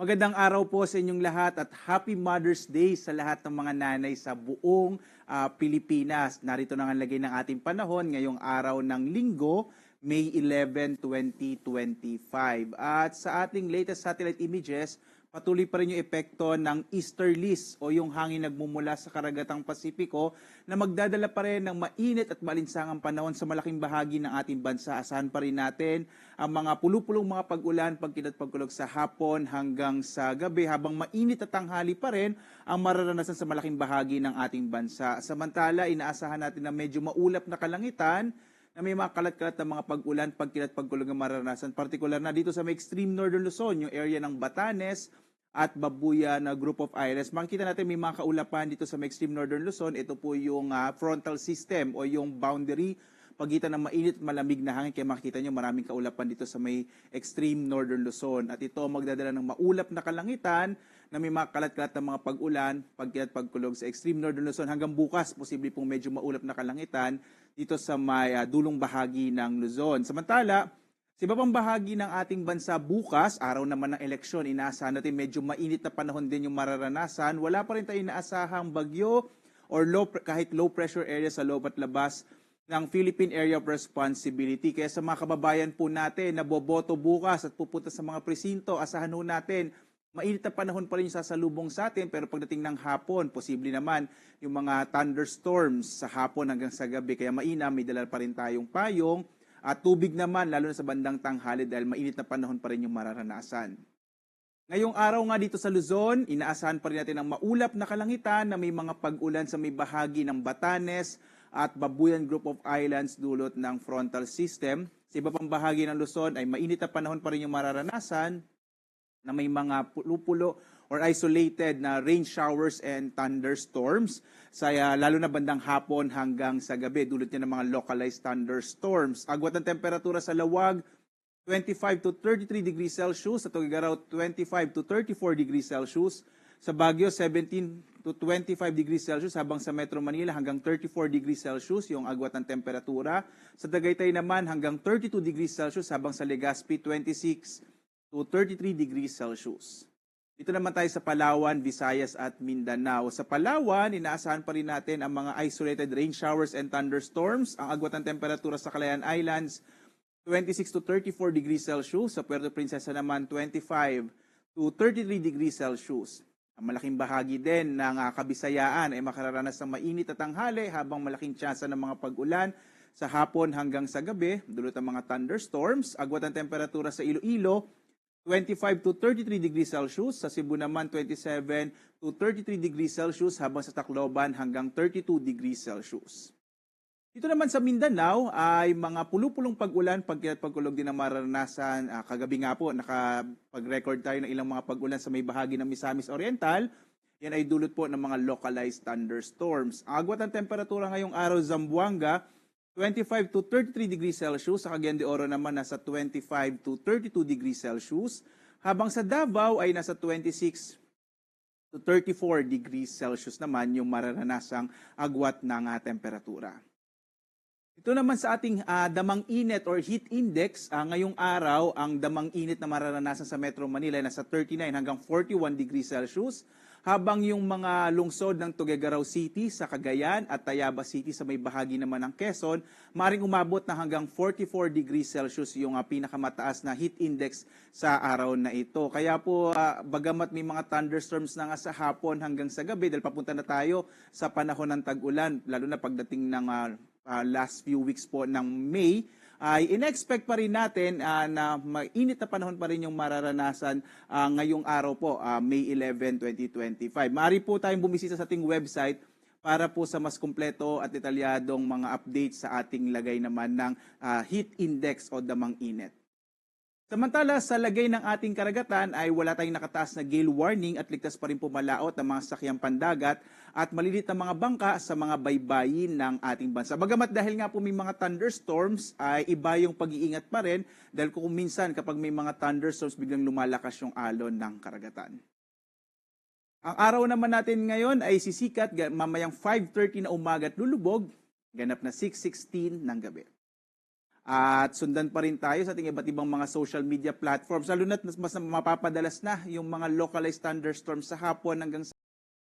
Magandang araw po sa inyong lahat at Happy Mother's Day sa lahat ng mga nanay sa buong Pilipinas. Narito na ang lagay ng ating panahon ngayong araw ng Linggo, May 11, 2025. At sa ating latest satellite images, patuloy pa rin yung epekto ng easterlies o yung hangin nagmumula sa karagatang Pasipiko na magdadala pa rin ng mainit at malinsangang panahon sa malaking bahagi ng ating bansa. Asahan pa rin natin ang mga pulupulong mga pag-ulan, pagkinat pagkulog sa hapon hanggang sa gabi habang mainit at tanghali pa rin ang mararanasan sa malaking bahagi ng ating bansa. Samantala, inaasahan natin na medyo maulap na kalangitan na may mga kalat-kalat na mga pag-ulan, pagkinat pagkulog ang mararanasan. Partikular na dito sa may extreme northern Luzon, yung area ng Batanes at Babuyan na group of islands. Makikita natin may mga kaulapan dito sa may extreme northern Luzon. Ito po yung frontal system o yung boundary pagitan ng mainit at malamig na hangin. Kaya makikita nyo maraming kaulapan dito sa may extreme northern Luzon. At ito magdadala ng maulap na kalangitan na may mga kalat-kalat na mga pag-ulan, pagkinat pagkulog sa extreme northern Luzon. Hanggang bukas, posible pong medyo maulap na kalangitan dito sa may dulong bahagi ng Luzon. Samantala, sa iba pang bahagi ng ating bansa bukas, araw naman ng eleksyon, inaasahan natin medyo mainit na panahon din yung mararanasan. Wala pa rin tayo inaasahang bagyo or kahit low pressure area sa loob at labas ng Philippine Area of Responsibility. Kaya sa mga kababayan po natin na boboto bukas at pupunta sa mga presinto, asahan ho natin mainit na panahon pa rin yung sasalubong sa atin, pero pagdating ng hapon, posible naman yung mga thunderstorms sa hapon hanggang sa gabi. Kaya mainam, may dala pa rin tayong payong at tubig naman, lalo na sa bandang tanghali dahil mainit na panahon pa rin yung mararanasan. Ngayong araw nga dito sa Luzon, inaasahan pa rin natin ang maulap na kalangitan na may mga pag-ulan sa may bahagi ng Batanes at Babuyan Group of Islands dulot ng frontal system. Sa iba pang bahagi ng Luzon ay mainit na panahon pa rin yung mararanasan na may mga pulo-pulo or isolated na rain showers and thunderstorms sa lalo na bandang hapon hanggang sa gabi. Dulot niya ng mga localized thunderstorms. Agwat ng temperatura sa Lawag, 25 to 33 degrees Celsius. Sa Tuguegarao, 25 to 34 degrees Celsius. Sa Baguio, 17 to 25 degrees Celsius, habang sa Metro Manila hanggang 34 degrees Celsius yung agwat ng temperatura. Sa Tagaytay naman hanggang 32 degrees Celsius, habang sa Legazpi 26 to 33 degrees Celsius. Dito naman tayo sa Palawan, Visayas at Mindanao. Sa Palawan, inaasahan pa rin natin ang mga isolated rain showers and thunderstorms. Ang agwat ng temperatura sa Calayan Islands, 26 to 34 degrees Celsius. Sa Puerto Princesa naman, 25 to 33 degrees Celsius. Ang malaking bahagi din ng Kabisayaan ay makararanas ng mainit at tanghali habang malaking tsansa ng mga pag-ulan sa hapon hanggang sa gabi. Dulot ang mga thunderstorms. Agwat ng temperatura sa Iloilo, 25 to 33 degrees Celsius. Sa Cebu naman, 27 to 33 degrees Celsius, habang sa Tacloban hanggang 32 degrees Celsius. Dito naman sa Mindanao ay mga pulupulong pag-ulan, pagkinat pagkulog din ang mararanasan. Kagabi nga po, nakapag-record tayo ng ilang mga pag-ulan sa may bahagi ng Misamis Oriental. Yan ay dulot po ng mga localized thunderstorms. Ang agwat ng temperatura ngayong araw, Zamboanga, 25 to 33 degrees Celsius. Sa Cagayan de Oro naman nasa 25 to 32 degrees Celsius. Habang sa Davao ay nasa 26 to 34 degrees Celsius naman yung mararanasang agwat ng temperatura. Ito naman sa ating damang init or heat index, ngayong araw ang damang init na mararanasan sa Metro Manila ay nasa 39 hanggang 41 degrees Celsius. Habang yung mga lungsod ng Tuguegarao City sa Cagayan at Tayabas City sa may bahagi naman ng Quezon, maring umabot na hanggang 44 degrees Celsius yung pinakamataas na heat index sa araw na ito. Kaya po, bagamat may mga thunderstorms na nga sa hapon hanggang sa gabi, dahil papunta na tayo sa panahon ng tag-ulan, lalo na pagdating ng last few weeks po ng May, ay in-expect pa rin natin na mainit na panahon pa rin yung mararanasan ngayong araw po, May 11, 2025. Maaari po tayong bumisita sa ating website para po sa mas kumpleto at detalyadong mga updates sa ating lagay naman ng heat index o damang init. Samantala, sa lagay ng ating karagatan ay wala tayong nakataas na gale warning at ligtas pa rin pumalaot ang mga sakyang pandagat at malilit na mga bangka sa mga baybayin ng ating bansa. Bagamat dahil nga po may mga thunderstorms ay iba yung pag-iingat pa rin dahil kung minsan kapag may mga thunderstorms biglang lumalakas yung alon ng karagatan. Ang araw naman natin ngayon ay sisikat mamayang 5:30 na umaga at lulubog, ganap na 6:16 ng gabi. At sundan pa rin tayo sa ating iba't ibang mga social media platforms. Lalo na't mas mapapadalas na yung mga localized thunderstorms sa hapon hanggang